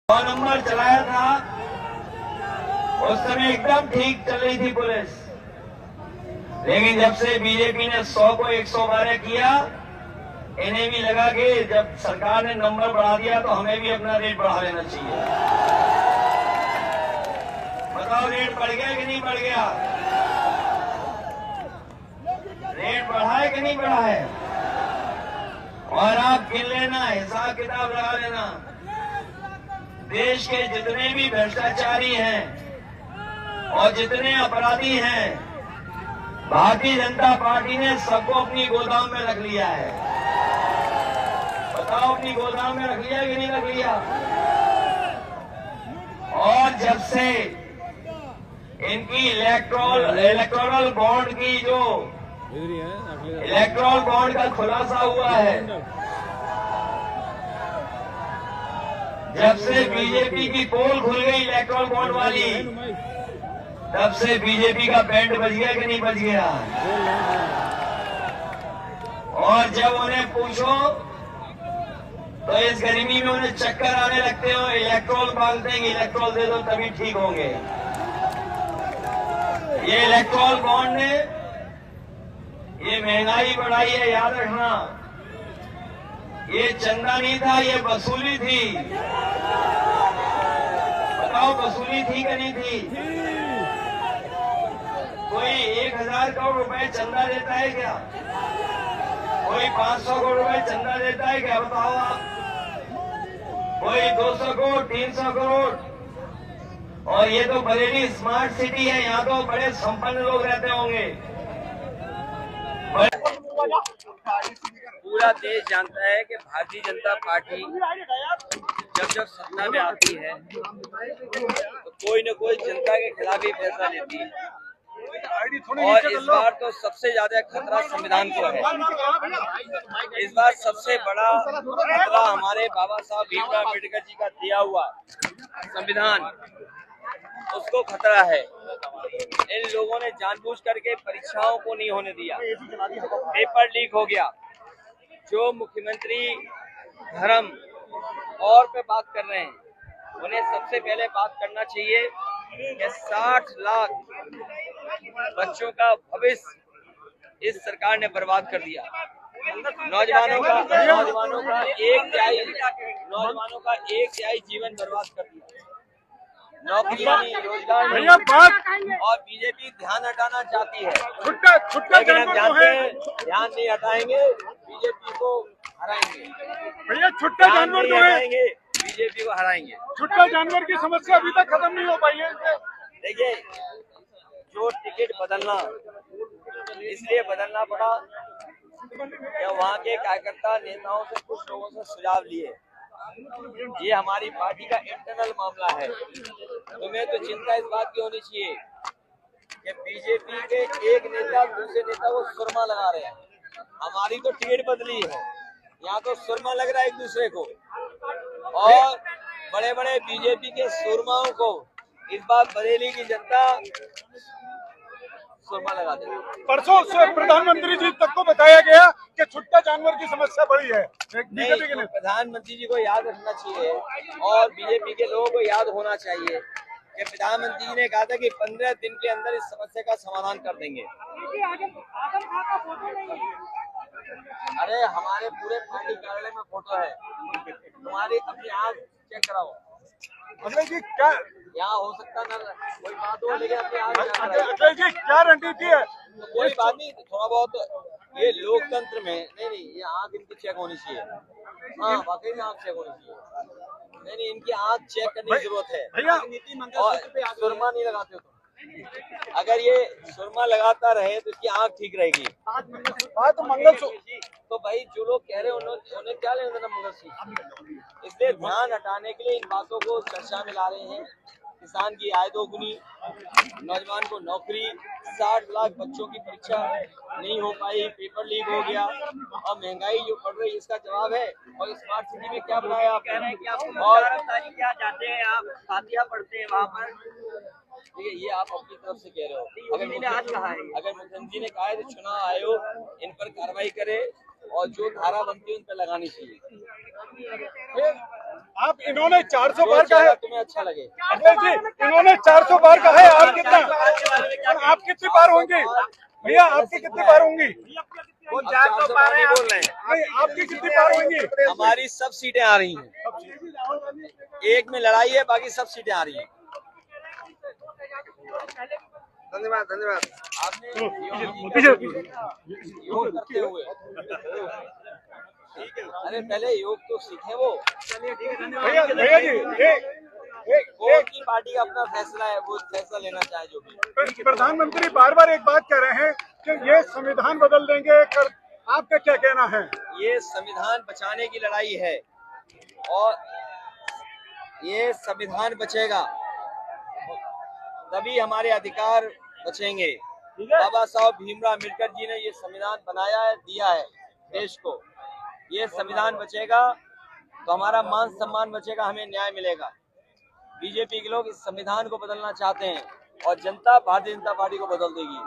9 number चलाया था, उस समय एकदम ठीक चल रही थी पुलिस, लेकिन जब से बीजेपी ने 100 को 112 किया, इन्हें भी लगा कि जब सरकार ने नंबर बढ़ा दिया तो हमें भी अपना रेट बढ़ा लेना चाहिए। बताओ रेट बढ़ गया कि नहीं बढ़ गया? रेट बढ़ा है कि नहीं बढ़ा है? और आप गिन लेना, हिसाब किताब लगा लेना, देश के जितने भी भ्रष्टाचारी हैं और जितने अपराधी हैं, भारतीय जनता पार्टी ने सबको अपनी गोदाम में रख लिया है। बताओ अपनी गोदाम में रख लिया कि नहीं रख लिया? और जब से इनकी इलेक्टोरल बॉन्ड की जो इलेक्टोरल बॉन्ड का खुलासा हुआ है, जब से बीजेपी की पोल खुल गई इलेक्टोरल बॉन्ड वाली, तब से बीजेपी का बैंड बज गया कि नहीं बज गया? और जब उन्हें पूछो तो इस गर्मी में उन्हें चक्कर आने लगते हो, इलेक्ट्रोल मांगते हैं कि इलेक्ट्रोल दे दो तभी ठीक होंगे। ये इलेक्ट्रोल बॉन्ड ने ये महंगाई बढ़ाई है, याद रखना। ये चंदा नहीं था, ये वसूली थी। बताओ वसूली थी कि नहीं थी? कोई 1000 करोड़ रुपए चंदा देता है क्या? कोई 500 करोड़ रुपए चंदा देता है क्या? बताओ आप। कोई 200 करोड़, 300 करोड़। और ये तो बरेली स्मार्ट सिटी है, यहाँ तो बड़े संपन्न लोग रहते होंगे। पूरा देश जानता है कि भारतीय जनता पार्टी जब जब सत्ता में आती है तो कोई न कोई जनता के खिलाफ ही फैसला लेती है, और इस बार तो सबसे ज्यादा खतरा संविधान को है। इस बार सबसे बड़ा खतरा हमारे बाबा साहब भीमराव अम्बेडकर जी का दिया हुआ संविधान, उसको खतरा है। इन लोगों ने जानबूझ करके परीक्षाओं को नहीं होने दिया, पेपर लीक हो गया। जो मुख्यमंत्री धर्म और पे बात कर रहे हैं, उन्हें सबसे पहले बात करना चाहिए कि 60 लाख बच्चों का भविष्य इस सरकार ने बर्बाद कर दिया। नौजवानों का एक तिहाई जीवन बर्बाद कर दिया। नौकरियां नहीं, रोजगार नहीं, और बीजेपी ध्यान हटाना चाहती है। लेकिन हम जानते हैं ध्यान नहीं हटाएंगे, बीजेपी को हराएंगे। भैया छुट्टा जानवर जो है, बीजेपी को हराएंगे। छुट्टा जानवर की समस्या अभी तक खत्म नहीं हो पाई है। देखिए, जो टिकट बदलना इसलिए बदलना पड़ा कि वहाँ के कार्यकर्ता नेताओं से कुछ लोगों से सुझाव लिए। ये हमारी पार्टी का इंटरनल मामला है। तुम्हें तो चिंता इस बात की होनी चाहिए कि बीजेपी के एक नेता दूसरे नेता को सुरमा लगा रहे हैं। हमारी तो टिकट बदली है, यहाँ तो सुरमा लग रहा है एक दूसरे को, और बड़े बड़े बीजेपी के सुरमाओं को इस बार बरेली की जनता सुरमा लगा देगी। परसों प्रधानमंत्री जी तक को बताया गया कि छुट्टा जानवर की समस्या बड़ी है। नहीं, तो प्रधानमंत्री जी को याद रखना चाहिए और बीजेपी के लोगों को याद होना चाहिए कि प्रधानमंत्री जी ने कहा था कि 15 दिन के अंदर इस समस्या का समाधान कर देंगे। अरे हमारे पूरे पार्टी कार्यालय में फोटो है, तुम्हारी अपनी आँख चेक कराओ। अखिलेश जी क्या यहाँ हो सकता ना कोई बात हो, लेकिन अपनी आँख अखिलेश जी क्या रणनीति है? तो कोई बात नहीं, थोड़ा बहुत ये लोकतंत्र में नहीं, ये आँख इनकी चेक होनी चाहिए। हाँ वाकई में आँख चेक होनी चाहिए। नहीं, इनकी आँख चेक करने की जरूरत है। भैया और सुरमा नहीं लगाते हो तुम, अगर ये सुरमा लगाता रहे तो इसकी आँख ठीक रहेगी। तो मंगलसूत्र तो भाई जो लोग कह रहे हैं उन्हें क्या लेना देना मंगलसूत्र। इसलिए ध्यान हटाने के लिए इन बातों को चर्चा में ला रहे हैं। किसान की आय दोगुनी, नौजवान को नौकरी, 60 लाख बच्चों की परीक्षा नहीं हो पाई, पेपर लीक हो गया, और महंगाई जो बढ़ रही है इसका जवाब है। और स्मार्ट सिटी में क्या बनाया आप? कह रहे हैं कि आप और क्या चाहते हैं, आप साथिया पढ़ते हैं वहाँ पर। ये आप अपनी तरफ से कह रहे हो। अगर मुख्यमंत्री ने कहा है तो चुनाव आयोग इन पर कार्रवाई करे और जो धारा बनती है उन पर लगानी चाहिए। आप इन्होंने 400 बार कहा है, तुम्हें अच्छा लगे। अखिलेश जी इन्होंने 400 बार कहा है, आप कितना, आप कितनी बार होंगी भैया, आपकी कितनी बार होंगी? वो 400 बार नहीं बोल रहे हैं, नहीं आपकी कितनी बार होंगी? हमारी सब सीटें आ रही हैं, एक में लड़ाई है, बाकी सब सीटें आ रही हैं। धन्यवाद धन्यवाद। आपने योग करते हुए, अरे पहले योग तो सीखे वो। भैया जी कौन की पार्टी का अपना फैसला है, वो फैसला लेना चाहे जो भी। प्रधानमंत्री बार बार एक बात कह रहे हैं कि ये संविधान बदल देंगे, आपका क्या कहना है? ये संविधान बचाने की लड़ाई है और ये संविधान बचेगा तभी हमारे अधिकार बचेंगे। बाबा साहब भीमराव अम्बेडकर जी ने ये संविधान बनाया है, दिया है देश को। ये संविधान बचेगा तो हमारा मान सम्मान बचेगा, हमें न्याय मिलेगा। बीजेपी के लोग इस संविधान को बदलना चाहते हैं और जनता भारतीय जनता पार्टी को बदल देगी।